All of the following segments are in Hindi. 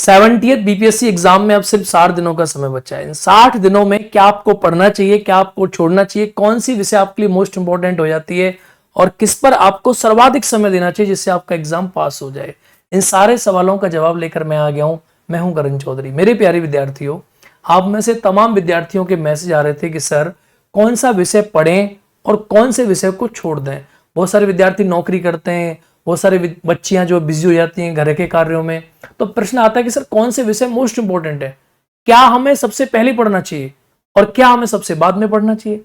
70th बीपीएससी एग्जाम में अब सिर्फ 60 दिनों का समय बचा है। इन 60 दिनों में क्या आपको पढ़ना चाहिए, क्या आपको छोड़ना चाहिए, कौन सी विषय आपके लिए मोस्ट इंपॉर्टेंट हो जाती है और किस पर आपको सर्वाधिक समय देना चाहिए जिससे आपका एग्जाम पास हो जाए, इन सारे सवालों का जवाब लेकर मैं आ गया हूं। मैं हूं करण चौधरी। मेरे प्यारे विद्यार्थियों, आप में से तमाम विद्यार्थियों के मैसेज आ रहे थे कि सर कौन सा विषय पढ़ें और कौन से विषय को छोड़ दें। बहुत सारे विद्यार्थी नौकरी करते हैं, बहुत सारे बच्चियां जो बिजी हो जाती हैं घर के कार्यों में। तो प्रश्न आता है कि सर कौन से विषय मोस्ट इंपॉर्टेंट है, क्या हमें सबसे पहले पढ़ना चाहिए और क्या हमें सबसे बाद में पढ़ना चाहिए।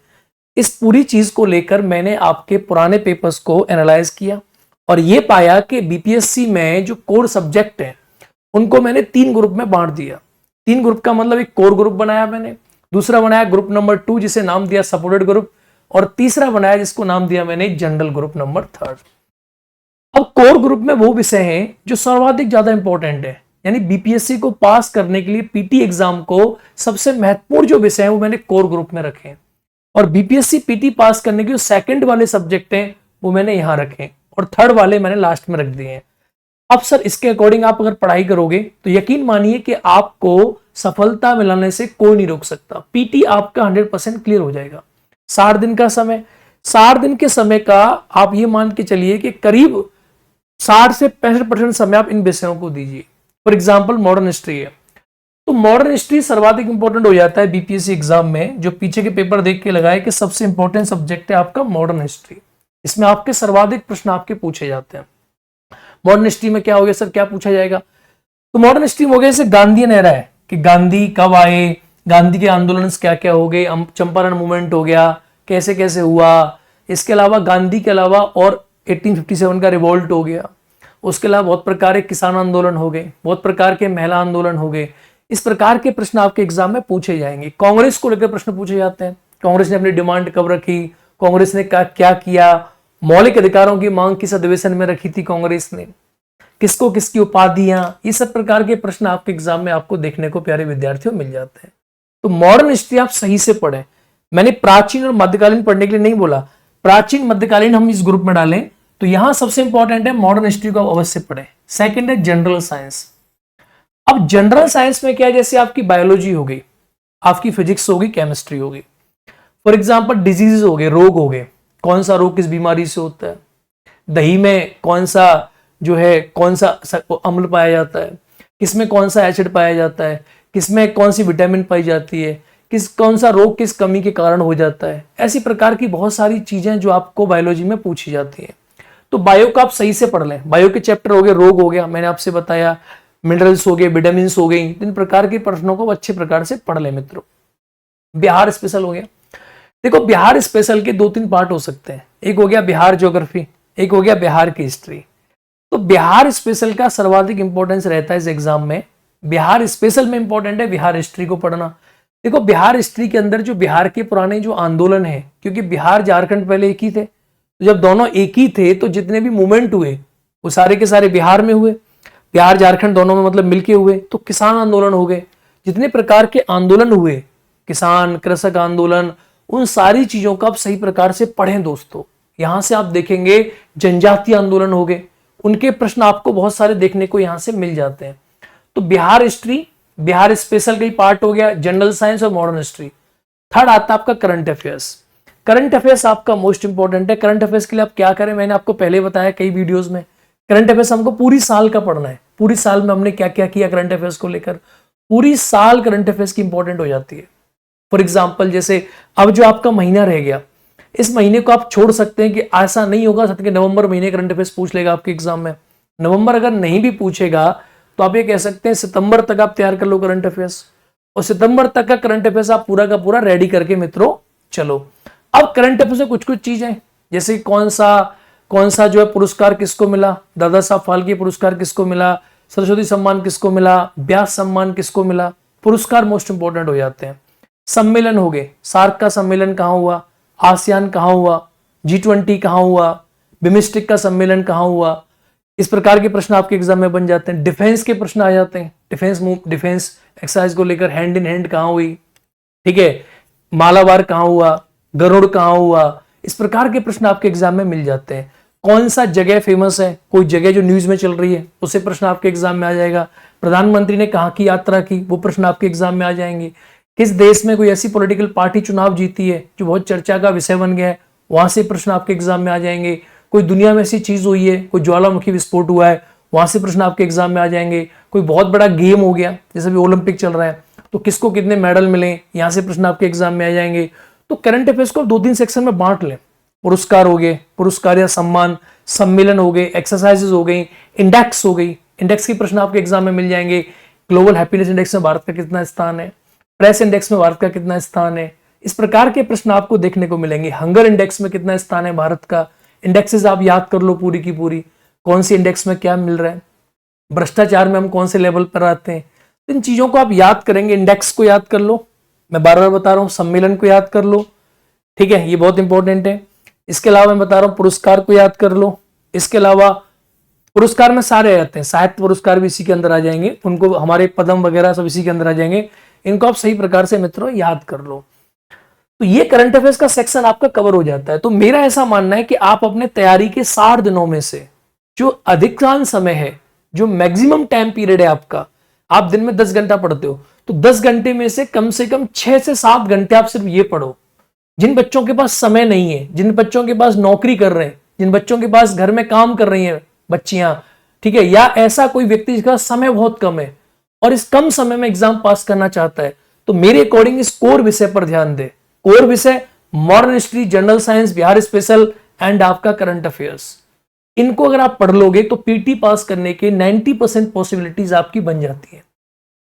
इस पूरी चीज को लेकर मैंने आपके पुराने पेपर्स को एनालाइज किया और यह पाया कि बीपीएससी में जो कोर सब्जेक्ट है उनको मैंने 3 ग्रुप में बांट दिया। 3 ग्रुप का मतलब एक कोर ग्रुप बनाया मैंने, दूसरा बनाया ग्रुप नंबर 2 जिसे नाम दिया सपोर्टेड ग्रुप, और तीसरा बनाया जिसको नाम दिया मैंने जनरल ग्रुप नंबर 3। अब कोर ग्रुप में वो विषय हैं जो सर्वाधिक ज्यादा इंपॉर्टेंट है, यानी बीपीएससी को पास करने के लिए पीटी एग्जाम को सबसे महत्वपूर्ण जो विषय है वो मैंने कोर ग्रुप में रखे हैं, और बीपीएससी पीटी पास करने के जो सेकंड वाले सब्जेक्ट हैं वो मैंने यहां रखे और थर्ड वाले मैंने लास्ट में रख दिए हैं। अब सर इसके अकॉर्डिंग आप अगर पढ़ाई करोगे तो यकीन मानिए कि आपको सफलता मिलाने से कोई नहीं रोक सकता। पीटी आपका 100% क्लियर हो जाएगा। 60 दिन का समय, 60 दिन के समय का आप ये मान के चलिए कि करीब 60 से 65% समय आप इन विषयों को दीजिए। फॉर एग्जाम्पल मॉडर्न हिस्ट्री है तो मॉडर्न हिस्ट्री सर्वाधिक इंपॉर्टेंट हो जाता है बीपीएससी एग्जाम में। जो पीछे के पेपर देख के लगाए कि सबसे इंपॉर्टेंट सब्जेक्ट है आपका मॉडर्न हिस्ट्री, इसमें आपके सर्वाधिक प्रश्न आपके पूछे जाते हैं। मॉडर्न हिस्ट्री में क्या हो गया सर, क्या पूछा जाएगा, तो मॉडर्न हिस्ट्री में हो गया जैसे गांधीयन एरा है कि गांधी कब आए, गांधी के आंदोलन क्या क्या हो गए, चंपारण मूवमेंट हो गया, कैसे कैसे हुआ। इसके अलावा गांधी के अलावा और 1857 का रिवोल्ट हो गया। उसके अलावा बहुत प्रकार के किसान आंदोलन हो गए, बहुत प्रकार के महिला आंदोलन हो गए। इस प्रकार के प्रश्न आपके एग्जाम में पूछे जाएंगे। कांग्रेस को लेकर प्रश्न पूछे जाते हैं, कांग्रेस ने अपनी डिमांड कब रखी, कांग्रेस ने क्या किया, मौलिक अधिकारों की मांग किस अधिवेशन में रखी थी कांग्रेस ने, किसको किसकी उपाधियां, ये सब प्रकार के प्रश्न आपके एग्जाम में आपको देखने को प्यारे विद्यार्थियों मिल जाते हैं। तो मॉडर्न हिस्ट्री आप सही से पढ़ें। मैंने प्राचीन और मध्यकालीन पढ़ने के लिए नहीं बोला, प्राचीन मध्यकालीन हम इस ग्रुप में डालें तो यहां सबसे इंपॉर्टेंट है मॉडर्न हिस्ट्री को अवश्य पढ़ें। सेकंड है जनरल साइंस। अब जनरल साइंस में क्या है, जैसे आपकी बायोलॉजी हो गई, आपकी फिजिक्स हो गई, केमिस्ट्री हो गई। फॉर एग्जाम्पल डिजीज हो गए, रोग हो गए, कौन सा रोग किस बीमारी से होता है, दही में कौन सा जो है कौन सा अम्ल पाया जाता है, किसमें कौन सा एसिड पाया जाता है, किसमें कौन सी विटामिन पाई जाती है, कौन सा रोग किस कमी के कारण हो जाता है। ऐसी प्रकार की बहुत सारी चीजें जो आपको बायोलॉजी में पूछी जाती है। तो बायो का आप सही से पढ़ लें। बायो के चैप्टर हो गए, रोग हो गया, मैंने आपसे बताया, मिनरल्स हो गए, विटामिन हो गई, इन प्रकार के प्रश्नों को अच्छे प्रकार से पढ़ लें मित्रों। बिहार स्पेशल हो गया, देखो बिहार स्पेशल के 2-3 पार्ट हो सकते हैं। एक हो गया बिहार ज्योग्राफी, एक हो गया बिहार की हिस्ट्री। तो बिहार स्पेशल का सर्वाधिक इंपॉर्टेंस रहता है इस एग्जाम में। बिहार स्पेशल में इंपॉर्टेंट है बिहार हिस्ट्री को पढ़ना। देखो बिहार हिस्ट्री के अंदर जो बिहार के पुराने जो आंदोलन है, क्योंकि बिहार झारखंड पहले एक ही थे, तो जब दोनों एक ही थे तो जितने भी मूवमेंट हुए वो सारे के सारे बिहार में हुए, बिहार झारखंड दोनों में मतलब मिलके हुए। तो किसान आंदोलन हो गए, जितने प्रकार के आंदोलन हुए, किसान कृषक आंदोलन, उन सारी चीजों का आप सही प्रकार से पढ़ें दोस्तों। यहां से आप देखेंगे जनजातीय आंदोलन हो गए, उनके प्रश्न आपको बहुत सारे देखने को यहां से मिल जाते हैं। तो बिहार हिस्ट्री, बिहार स्पेशल का ही पार्ट हो गया, जनरल साइंस और मॉडर्न हिस्ट्री। थर्ड आता है आपका करंट अफेयर्स। करंट अफेयर्स आपका मोस्ट इंपॉर्टेंट है। करंट अफेयर्स के लिए आप क्या करें, मैंने आपको पहले बताया कई वीडियोस में। करंट अफेयर्स हमको पूरी साल का पढ़ना है, पूरी साल में हमने क्या क्या किया करंट अफेयर्स को लेकर, पूरी साल करंट अफेयर्स की इंपॉर्टेंट हो जाती है। फॉर एग्जाम्पल जैसे अब जो आपका महीना रह गया, इस महीने को आप छोड़ सकते हैं कि ऐसा नहीं होगा कि नवंबर महीने करंट अफेयर्स पूछ लेगा आपके एग्जाम में। नवंबर अगर नहीं भी पूछेगा तो आप ये कह सकते हैं सितंबर तक आप तैयार कर लो करंट अफेयर्स, और सितंबर तक का करंट अफेयर्स आप पूरा का पूरा रेडी करके मित्रों चलो। अब करंट अफेयर्स में कुछ कुछ चीजें जैसे कौन सा जो है पुरस्कार किसको मिला, दादा साहब फाल्के पुरस्कार किसको मिला, सरस्वती सम्मान किसको मिला, व्यास सम्मान किसको मिला, पुरस्कार मोस्ट इंपॉर्टेंट हो जाते हैं। सम्मेलन हो गए, सार्क का सम्मेलन कहां हुआ, आसियान कहां हुआ, G20 कहां हुआ, बिमिस्टिक का सम्मेलन कहां हुआ, इस प्रकार के प्रश्न आपके एग्जाम में बन जाते हैं। डिफेंस के प्रश्न आ जाते हैं, डिफेंस एक्सरसाइज को लेकर हैंड इन हैंड कहां हुई, ठीक है, मालाबार कहां हुआ, गरुड़ कहां हुआ, इस प्रकार के प्रश्न आपके एग्जाम में मिल जाते हैं। कौन सा जगह फेमस है, कोई जगह जो न्यूज में चल रही है, उससे प्रश्न आपके एग्जाम में आ जाएगा। प्रधानमंत्री ने कहाँ की यात्रा की, वो प्रश्न आपके एग्जाम में आ जाएंगे। किस देश में कोई ऐसी पॉलिटिकल पार्टी चुनाव जीती है जो बहुत चर्चा का विषय बन गया है, वहां से प्रश्न आपके एग्जाम में आ जाएंगे। कोई दुनिया में ऐसी चीज हुई है, कोई ज्वालामुखी विस्फोट हुआ है, वहां से प्रश्न आपके एग्जाम में आ जाएंगे। कोई बहुत बड़ा गेम हो गया, जैसे भी ओलंपिक चल रहा है, तो किसको कितने मेडल मिले, यहाँ से प्रश्न आपके एग्जाम में आ जाएंगे। तो करंट अफेयर्स को 2-3 सेक्शन में बांट लें। पुरस्कार हो गए, पुरस्कार या सम्मान, सम्मेलन हो गए, एक्सरसाइजेज हो गई, इंडेक्स हो गई, इंडेक्स के प्रश्न आपके एग्जाम में मिल जाएंगे। ग्लोबल हैप्पीनेस इंडेक्स में भारत का कितना स्थान है, प्रेस इंडेक्स में भारत का कितना स्थान है, इस प्रकार के प्रश्न आपको देखने को मिलेंगे। हंगर इंडेक्स में कितना स्थान है भारत का, इंडेक्सेस आप याद कर लो पूरी की पूरी, कौन सी इंडेक्स में क्या मिल रहा है, भ्रष्टाचार में हम कौन से लेवल पर आते हैं। इन चीजों को आप याद करेंगे। इंडेक्स को याद कर लो, मैं बार बार बता रहा हूं, सम्मेलन को याद कर लो, ठीक है, ये बहुत इंपॉर्टेंट है। इसके अलावा मैं बता रहा हूं पुरस्कार को याद कर लो। इसके अलावा पुरस्कार में सारे आते हैं, साहित्य पुरस्कार भी इसी के अंदर आ जाएंगे, उनको हमारे पद्म वगैरह सब इसी के अंदर आ जाएंगे। इनको आप सही प्रकार से मित्रों याद कर लो। तो ये करंट अफेयर्स का सेक्शन आपका कवर हो जाता है। तो मेरा ऐसा मानना है कि आप अपने तैयारी के 60 दिनों में से जो अधिकांश समय है, जो मैक्सिमम टाइम पीरियड है आपका, आप दिन में 10 घंटा पढ़ते हो, तो 10 घंटे में से कम 6 से 7 घंटे आप सिर्फ ये पढ़ो। जिन बच्चों के पास समय नहीं है, जिन बच्चों के पास नौकरी कर रहे हैं, जिन बच्चों के पास घर में काम कर रही हैं बच्चियां, ठीक है, या ऐसा कोई व्यक्ति जिसका समय बहुत कम है और इस कम समय में एग्जाम पास करना चाहता है, तो मेरे अकॉर्डिंग इस कोर विषय पर ध्यान दे। कोर विषय modern history, general science, Bihar special and आपका करंट अफेयर्स, इनको अगर आप पढ़ लोगे तो पीटी पास करने के 90% पॉसिबिलिटीज आपकी बन जाती है।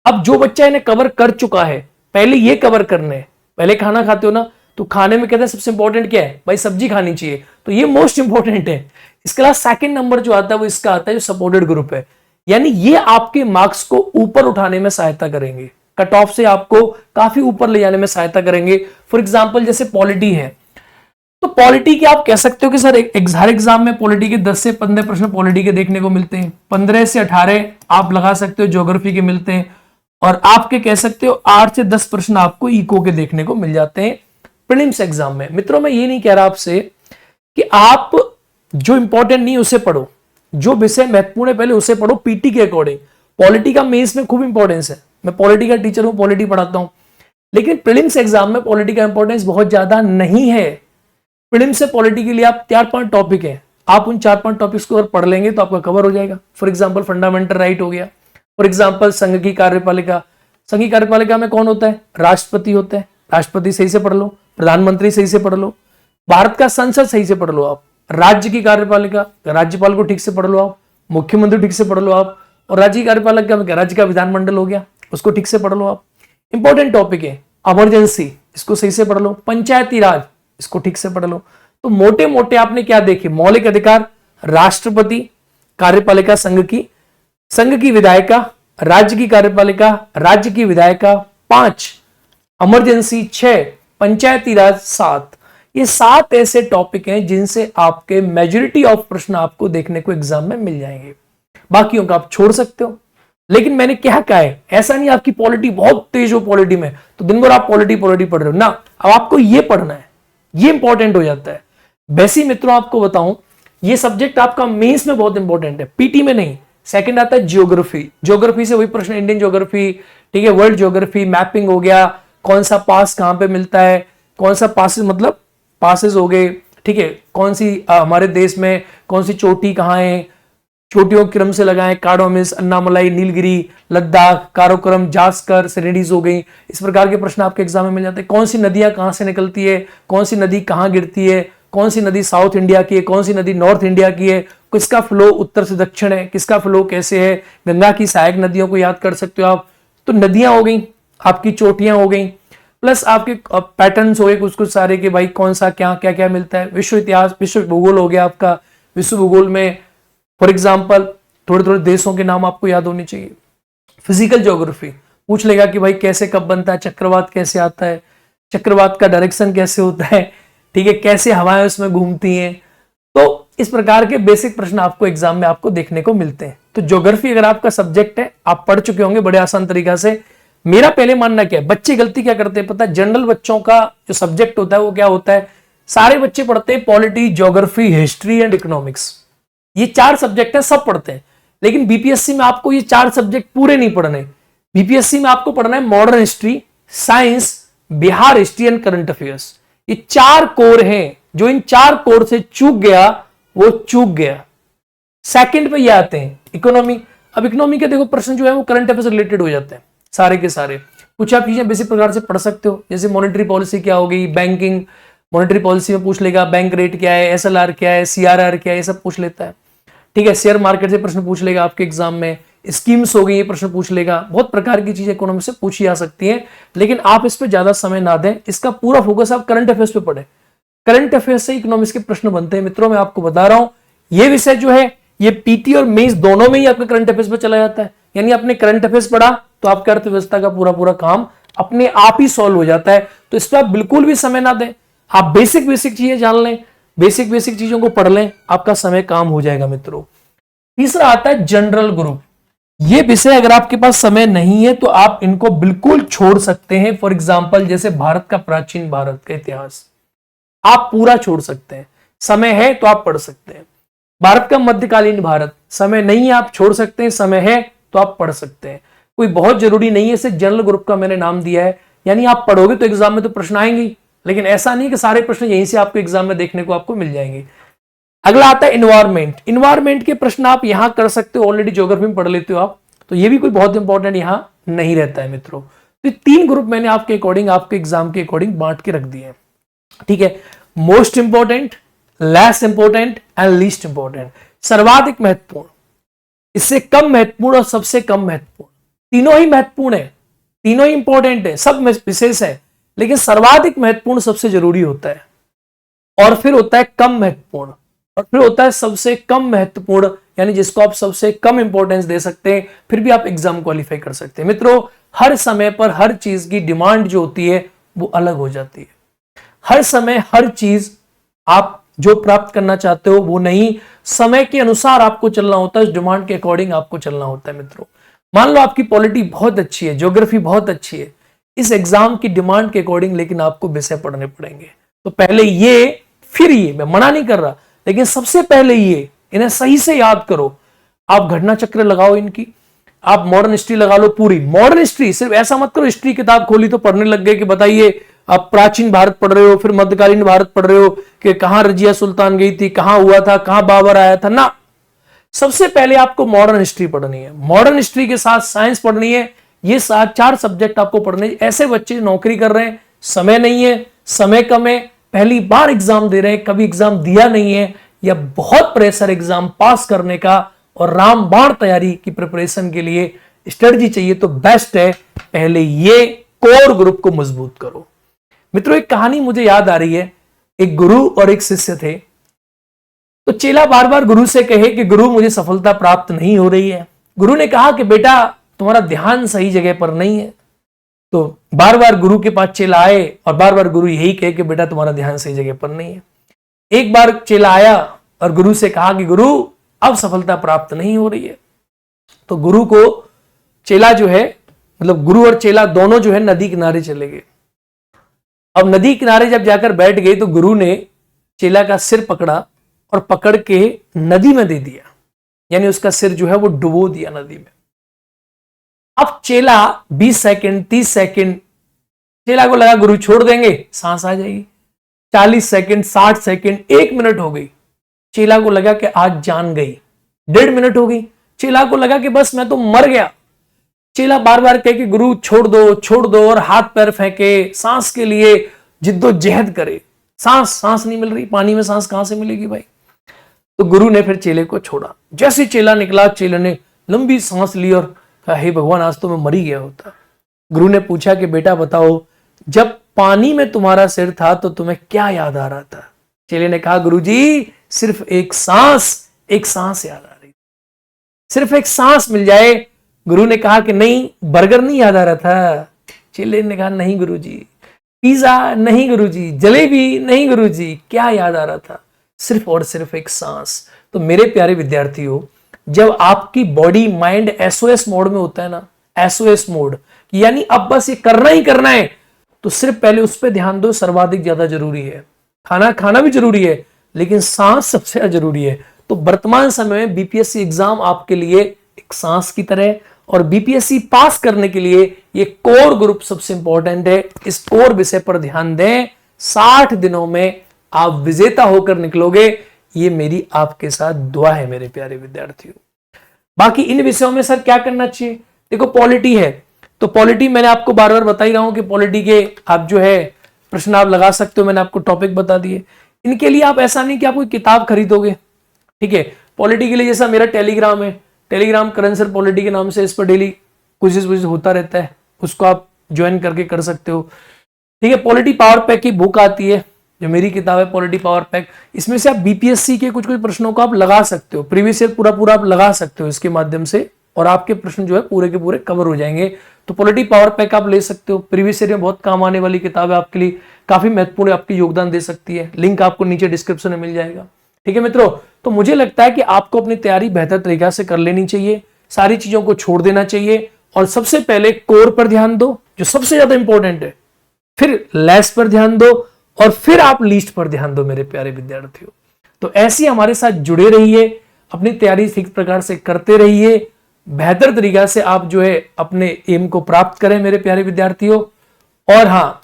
अब जो बच्चा इन्हें कवर कर चुका है, पहले ये कवर करने हैं। पहले खाना खाते हो ना, तो खाने में कहते हैं सबसे इंपॉर्टेंट क्या है भाई, सब्जी खानी चाहिए, तो ये मोस्ट इंपॉर्टेंट है। इसके अलावा सेकंड नंबर जो आता है वो इसका आता है जो सपोर्टेड ग्रुप है, यानी ये आपके मार्क्स को ऊपर उठाने में सहायता करेंगे, कट ऑफ से आपको काफी ऊपर ले जाने में सहायता करेंगे। फॉर एग्जाम्पल जैसे पॉलिटी है, तो पॉलिटी के आप कह सकते हो कि सर हर एग्जाम में पॉलिटी के 10 से 15 प्रश्न पॉलिटी के देखने को मिलते हैं, 15 से 18 आप लगा सकते हो ज्योग्राफी के मिलते हैं, और आपके कह सकते हो 8 से 10 प्रश्न आपको इको के देखने को मिल जाते हैं प्रीलिम्स एग्जाम में। मित्रों मैं ये नहीं कह रहा आपसे कि आप जो इंपॉर्टेंट नहीं उसे पढ़ो, जो विषय महत्वपूर्ण है पहले उसे पढ़ो पीटी के अकॉर्डिंग। पॉलिटी का मेंस में खूब इंपॉर्टेंस है, मैं पॉलिटी का टीचर हूं, पॉलिटी पढ़ाता हूं, लेकिन प्रीलिम्स एग्जाम में पॉलिटी का इंपॉर्टेंस बहुत ज्यादा नहीं है। प्रीलिम्स से पॉलिटी के लिए आप 4-5 टॉपिक है, आप उन 4-5 टॉपिक्स को अगर पढ़ लेंगे तो आपका कवर हो जाएगा। फॉर एग्जाम्पल फंडामेंटल राइट हो गया, फॉर एग्जाम्पल संघ की कार्यपालिका, संघ की कार्यपालिका में कौन होता है, राष्ट्रपति होता है, राष्ट्रपति सही से पढ़ लो, प्रधानमंत्री सही से पढ़ लो, भारत का संसद सही से पढ़ लो आप, राज्य की कार्यपालिका, राज्यपाल को ठीक से पढ़ लो आप, मुख्यमंत्री ठीक से पढ़ लो आप, और राज्य की कार्यपालिका में राज्य का विधानमंडल हो गया, उसको ठीक से पढ़ लो आप। इंपॉर्टेंट टॉपिक है इमरजेंसी, इसको सही से पढ़ लो, पंचायती राज, इसको ठीक से पढ़ लो। तो मोटे मोटे आपने क्या देखे, मौलिक अधिकार, राष्ट्रपति, कार्यपालिका संघ की विधायिका, राज्य की कार्यपालिका, राज्य की विधायिका 5, इमरजेंसी 6, पंचायती राज 7। ये 7 ऐसे टॉपिक हैं जिनसे आपके मेजॉरिटी ऑफ प्रश्न आपको देखने को एग्जाम में मिल जाएंगे। बाकियों का आप छोड़ सकते हो, लेकिन मैंने क्या कहा है, ऐसा नहीं आपकी पॉलिटी बहुत तेज हो पॉलिटी में तो दिन भर आप पॉलिटी पढ़ रहे हो ना, अब आपको ये पढ़ना है, ये इंपॉर्टेंट हो जाता है। वैसे मित्रों आपको बताऊं, ये सब्जेक्ट आपका मेंस में बहुत इंपॉर्टेंट है, पीटी में नहीं। सेकंड आता है ज्योग्राफी, ज्योग्राफी से वही प्रश्न, इंडियन ज्योग्राफी, ठीक है, वर्ल्ड ज्योग्राफी, मैपिंग हो गया, कौन सा पास कहां पे मिलता है, कौन सा पासेस मतलब पासेस हो गए, ठीक है, कौन सी हमारे देश में कौन सी चोटी कहां है, चोटियों के क्रम से लगाएं, कार्डोमिस, अन्नामलाई, नीलगिरी, लद्दाख, काराकोरम, जास्कर, सेरेडीज हो गई। इस प्रकार के प्रश्न आपके एग्जाम में मिल जाते हैं। कौन सी नदियां कहां से निकलती है, कौन सी नदी कहां गिरती है, कौन सी नदी साउथ इंडिया की है, कौन सी नदी नॉर्थ इंडिया की है, किसका फ्लो उत्तर से दक्षिण है, किसका फ्लो कैसे है, गंगा की सहायक नदियों को याद कर सकते हो आप। तो नदियां हो गई, आपकी चोटियां हो गई, प्लस आपके पैटर्न्स हो गए कुछ कुछ सारे के भाई कौन सा क्या क्या क्या मिलता है। विश्व इतिहास, विश्व भूगोल हो गया आपका, विश्व भूगोल में फॉर एग्जाम्पल थोड़े थोड़े देशों के नाम आपको याद होने चाहिए। फिजिकल ज्योग्राफी पूछ लेगा कि भाई कैसे कब बनता है, चक्रवात कैसे आता है, चक्रवात का डायरेक्शन कैसे होता है, ठीक है, कैसे हवाएं उसमें घूमती हैं। तो इस प्रकार के बेसिक प्रश्न आपको एग्जाम में आपको देखने को मिलते हैं। तो ज्योग्राफी अगर आपका सब्जेक्ट है, आप पढ़ चुके होंगे बड़े आसान तरीका से। मेरा पहले मानना क्या है, बच्चे गलती क्या करते हैं पता है, जनरल बच्चों का जो सब्जेक्ट होता है वो क्या होता है, सारे बच्चे पढ़ते हैं polity, geography, history and economics, ये 4 सब्जेक्ट है, सब पढ़ते हैं। लेकिन बीपीएससी में आपको ये 4 सब्जेक्ट पूरे नहीं पढ़ने। बीपीएससी में आपको पढ़ना है modern history, science, Bihar history and current affairs. ये 4 कोर हैं, जो इन 4 कोर से चूक गया वो चूक गया। सेकंड पे ये आते हैं इकोनॉमी। अब इकोनॉमी के देखो प्रश्न जो है वो करंट अफेयर से रिलेटेड हो जाते हैं सारे के सारे। कुछ आप चीजें बेसिक प्रकार से पढ़ सकते हो, जैसे मॉनेटरी पॉलिसी क्या हो गई, बैंकिंग, मॉनेटरी पॉलिसी में पूछ लेगा बैंक रेट क्या है, एसएलआर क्या है, सीआरआर क्या है, ये सब पूछ लेता है। ठीक है, शेयर मार्केट से प्रश्न पूछ लेगा आपके एग्जाम में, स्कीम्स हो गई ये प्रश्न पूछ लेगा। बहुत प्रकार की चीजें इकोनॉमी से पूछी जा सकती हैं, लेकिन आप इस पर ज्यादा समय ना दें। इसका पूरा फोकस आप करंट अफेयर्स पे पढ़े। करंट अफेयर्स से इकोनॉमिक्स के प्रश्न बनते हैं मित्रों। मैं आपको बता रहा हूं ये विषय जो है ये पीटी और मेंस दोनों में ही आपका करंट अफेयर्स पे चला जाता है। यानी आपने करंट अफेयर्स पढ़ा तो आपका अर्थव्यवस्था का पूरा काम अपने आप ही सॉल्व हो जाता है। तो इस पर आप बिल्कुल भी समय ना दें, आप बेसिक चीजें जान लें, बेसिक चीजों को पढ़ लें, आपका समय काम हो जाएगा मित्रों। तीसरा आता है जनरल ग्रुप। ये विषय अगर आपके पास समय नहीं है तो आप इनको बिल्कुल छोड़ सकते हैं। फॉर एग्जाम्पल जैसे भारत का प्राचीन भारत का इतिहास आप पूरा छोड़ सकते हैं, समय है तो आप पढ़ सकते हैं। भारत का मध्यकालीन भारत, समय नहीं है आप छोड़ सकते हैं, समय है तो आप पढ़ सकते हैं। कोई बहुत जरूरी नहीं है, इसे जनरल ग्रुप का मैंने नाम दिया है। यानी आप पढ़ोगे तो एग्जाम में तो प्रश्न आएंगे, लेकिन ऐसा नहीं कि सारे प्रश्न यहीं से आपको एग्जाम में देखने को आपको मिल जाएंगे। अगला आता है इन्वायरमेंट। इन्वायरमेंट के प्रश्न आप यहां कर सकते हो, ऑलरेडी ज्योग्राफी में पढ़ लेते हो आप, तो ये भी कोई बहुत इंपॉर्टेंट यहां नहीं रहता है मित्रों। तो 3 ग्रुप मैंने आपके अकॉर्डिंग, आपके एग्जाम के अकॉर्डिंग बांट के रख दिए हैं। ठीक है, most important, less important and least important. सर्वाधिक महत्वपूर्ण, इससे कम महत्वपूर्ण और सबसे कम महत्वपूर्ण। तीनों ही महत्वपूर्ण है, तीनों ही इंपॉर्टेंट है, सब विशेष है, लेकिन सर्वाधिक महत्वपूर्ण सबसे जरूरी होता है, और फिर होता है कम महत्वपूर्ण, और फिर होता है सबसे कम महत्वपूर्ण, यानी जिसको आप सबसे कम इंपॉर्टेंस दे सकते हैं, फिर भी आप एग्जाम क्वालिफाई कर सकते हैं। मित्रों, हर समय पर हर चीज की डिमांड जो होती है वो अलग हो जाती है। हर समय हर चीज आप जो प्राप्त करना चाहते हो वो नहीं, समय के अनुसार आपको चलना होता है, डिमांड के अकॉर्डिंग आपको चलना होता है मित्रों। मान लो आपकी पॉलिटी बहुत अच्छी है, ज्योग्राफी बहुत अच्छी है, इस एग्जाम की डिमांड के अकॉर्डिंग लेकिन आपको विषय पढ़ने पड़ेंगे। तो पहले ये, फिर ये, मैं मना नहीं कर रहा, लेकिन सबसे पहले ये, इन्हें सही से याद करो। आप घटना चक्र लगाओ इनकी, आप मॉडर्न हिस्ट्री लगा लो पूरी। मॉडर्न हिस्ट्री सिर्फ ऐसा मत करो हिस्ट्री किताब खोली तो पढ़ने लग गए कि बताइए आप प्राचीन भारत पढ़ रहे हो, फिर मध्यकालीन भारत पढ़ रहे हो कि कहां रजिया सुल्तान गई थी, कहां हुआ था, कहां बाबर आया था ना। सबसे पहले आपको मॉडर्न हिस्ट्री पढ़नी है, मॉडर्न हिस्ट्री के साथ साइंस पढ़नी है। ये 4 सब्जेक्ट आपको पढ़ने। ऐसे बच्चे नौकरी कर रहे हैं, समय नहीं है, समय कम है, पहली बार एग्जाम दे रहे हैं, कभी एग्जाम दिया नहीं है, या बहुत प्रेशर एग्जाम पास करने का और रामबाण तैयारी की प्रिपरेशन के लिए स्ट्रेटजी चाहिए, तो बेस्ट है पहले ये कोर ग्रुप को मजबूत करो। मित्रों, एक कहानी मुझे याद आ रही है। एक गुरु और एक शिष्य थे। तो चेला बार बार गुरु से कहे कि गुरु मुझे सफलता प्राप्त नहीं हो रही है। गुरु ने कहा कि बेटा तुम्हारा ध्यान सही जगह पर नहीं है। तो बार बार गुरु के पास चेला आए और बार बार गुरु यही कहे कि बेटा तुम्हारा ध्यान सही जगह पर नहीं है। एक बार चेला आया और गुरु से कहा कि गुरु अब सफलता प्राप्त नहीं हो रही है। तो गुरु को चेला जो है, मतलब गुरु और चेला दोनों जो है नदी किनारे चले गए। अब नदी किनारे जब जाकर बैठ गए तो गुरु ने चेला का सिर पकड़ा और पकड़ के नदी में दे दिया, यानी उसका सिर जो है वो डुबो दिया नदी में। अब चेला 20 सेकंड 30 सेकंड, चेला को लगा गुरु छोड़ देंगे सांस आ जाएगी। 40 सेकंड 60 सेकंड 1 मिनट हो गई, चेला को लगा कि आज जान गई। 1.5 मिनट हो गई, चेला को लगा कि बस मैं तो मर गया। चेला बार बार कहे कि गुरु छोड़ दो, और हाथ पैर फेंके, सांस के लिए जिद्दोजहद करे। सांस नहीं मिल रही, पानी में सांस कहां से मिलेगी भाई। तो गुरु ने फिर चेले को छोड़ा। जैसे चेला निकला, चेले ने लंबी सांस ली और कहा हे भगवान आज तो मैं मर ही गया होता। गुरु ने पूछा कि बेटा बताओ, जब पानी में तुम्हारा सिर था तो तुम्हें क्या याद आ रहा था। चेले ने कहा गुरु जी सिर्फ एक सांस याद आ रही, सिर्फ एक सांस मिल जाए। गुरु ने कहा कि नहीं, बर्गर नहीं याद आ रहा था। चेले ने कहा नहीं गुरुजी, पिज्जा नहीं गुरुजी, जलेबी नहीं गुरुजी, क्या याद आ रहा था, सिर्फ और सिर्फ एक सांस। तो मेरे प्यारे विद्यार्थियों, जब आपकी बॉडी माइंड एसओएस मोड में होता है ना, एसओएस मोड, यानी अब बस ये करना ही करना है, तो सिर्फ पहले उस पर ध्यान दो, सर्वाधिक ज्यादा जरूरी है। खाना खाना भी जरूरी है, लेकिन सांस सबसे जरूरी है। तो वर्तमान समय में बीपीएससी एग्जाम आपके लिए एक सांस की तरह है, और बीपीएससी पास करने के लिए ये कोर ग्रुप सबसे इंपॉर्टेंट है। इस कोर विषय पर ध्यान दें, 60 दिनों में आप विजेता होकर निकलोगे, ये मेरी आपके साथ दुआ है मेरे प्यारे विद्यार्थियों। बाकी इन विषयों में सर क्या करना चाहिए? देखो पॉलिटी है, तो पॉलिटी मैंने आपको बार बार बता ही रहा हूं कि पॉलिटी के आप जो है प्रश्न आप लगा सकते हो, मैंने आपको टॉपिक बता दिए। इनके लिए आप ऐसा नहीं कि आप कोई किताब खरीदोगे, ठीक है। पॉलिटी के लिए जैसा मेरा टेलीग्राम है, टेलीग्राम करण सर पॉलिटी के नाम से, इस पर डेली कुछ होता रहता है, उसको आप ज्वाइन करके कर सकते हो, ठीक है। पॉलिटी पावर पैक की बुक आती है, जो मेरी किताब है पॉलिटी पावर पैक, इसमें से आप बीपीएससी के कुछ प्रश्नों को आप लगा सकते हो, प्रीवियस ईयर पूरा आप लगा सकते हो इसके माध्यम से, और आपके प्रश्न जो है पूरे के पूरे कवर हो जाएंगे। तो पॉलिटी पावर पैक आप ले सकते हो, प्रीवियस ईयर में बहुत काम आने वाली किताब है, आपके लिए काफी महत्वपूर्ण आपकी योगदान दे सकती है। लिंक आपको नीचे डिस्क्रिप्शन में मिल जाएगा, ठीक है मित्रों। तो मुझे लगता है कि आपको अपनी तैयारी बेहतर तरीका से कर लेनी चाहिए, सारी चीजों को छोड़ देना चाहिए, और सबसे पहले कोर पर ध्यान दो जो सबसे ज्यादा इंपॉर्टेंट है, फिर लेस पर ध्यान दो, और फिर आप लीस्ट पर ध्यान दो मेरे प्यारे विद्यार्थियों। तो ऐसी हमारे साथ जुड़े रहिए, अपनी तैयारी ठीक प्रकार से करते रहिए, बेहतर तरीका से आप जो है अपने एम को प्राप्त करें मेरे प्यारे विद्यार्थियों। और हाँ,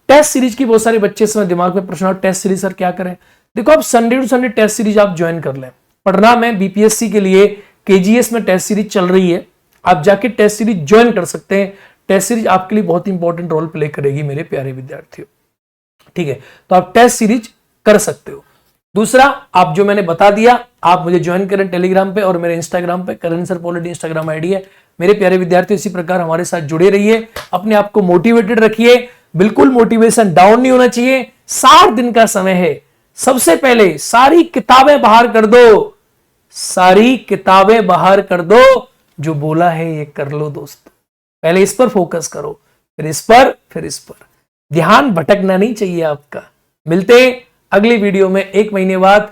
टेस्ट सीरीज की बहुत सारे बच्चे समय दिमाग में प्रश्न, टेस्ट सीरीज सर क्या करें? देखो आप Sunday to Sunday test series आप ज्वाइन कर लें। पढ़ना में बीपीएससी के लिए केजीएस में टेस्ट सीरीज चल रही है, आप जाके टेस्ट सीरीज ज्वाइन कर सकते हैं। टेस्ट सीरीज आपके लिए बहुत इंपॉर्टेंट रोल प्ले करेगी मेरे प्यारे विद्यार्थियों, ठीक है। तो आप टेस्ट सीरीज कर सकते हो। दूसरा, आप जो मैंने बता दिया, आप मुझे ज्वाइन करें टेलीग्राम पे, और मेरे इंस्टाग्राम पे करण सर पॉलिटी इंस्टाग्राम आईडी है। मेरे प्यारे विद्यार्थियों इसी प्रकार हमारे साथ जुड़े रहिए, अपने आप को मोटिवेटेड रखिए, बिल्कुल मोटिवेशन डाउन नहीं होना चाहिए। 60 दिन का समय है, सबसे पहले सारी किताबें बाहर कर दो, सारी किताबें बाहर कर दो, जो बोला है ये कर लो दोस्तों। पहले इस पर फोकस करो, फिर इस पर, फिर इस पर, ध्यान भटकना नहीं चाहिए आपका। मिलते हैं अगली वीडियो में 1 महीने बाद।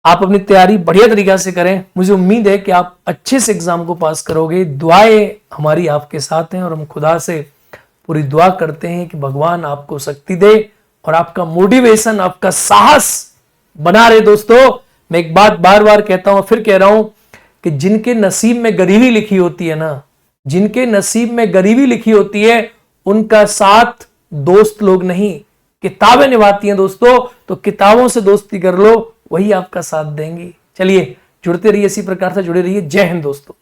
आप अपनी तैयारी बढ़िया तरीका से करें, मुझे उम्मीद है कि आप अच्छे से एग्जाम को पास करोगे। दुआएं हमारी आपके साथ हैं, और हम खुदा से पूरी दुआ करते हैं कि भगवान आपको शक्ति दे और आपका मोटिवेशन, आपका साहस बना रहे। दोस्तों मैं एक बात बार बार कहता हूं, फिर कह रहा हूं कि जिनके नसीब में गरीबी लिखी होती है ना, जिनके नसीब में गरीबी लिखी होती है, उनका साथ दोस्त लोग नहीं, किताबें निभाती हैं दोस्तों। तो किताबों से दोस्ती कर लो, वही आपका साथ देंगी। चलिए जुड़ते रहिए, इसी प्रकार से जुड़े रहिए। जय हिंद दोस्तों।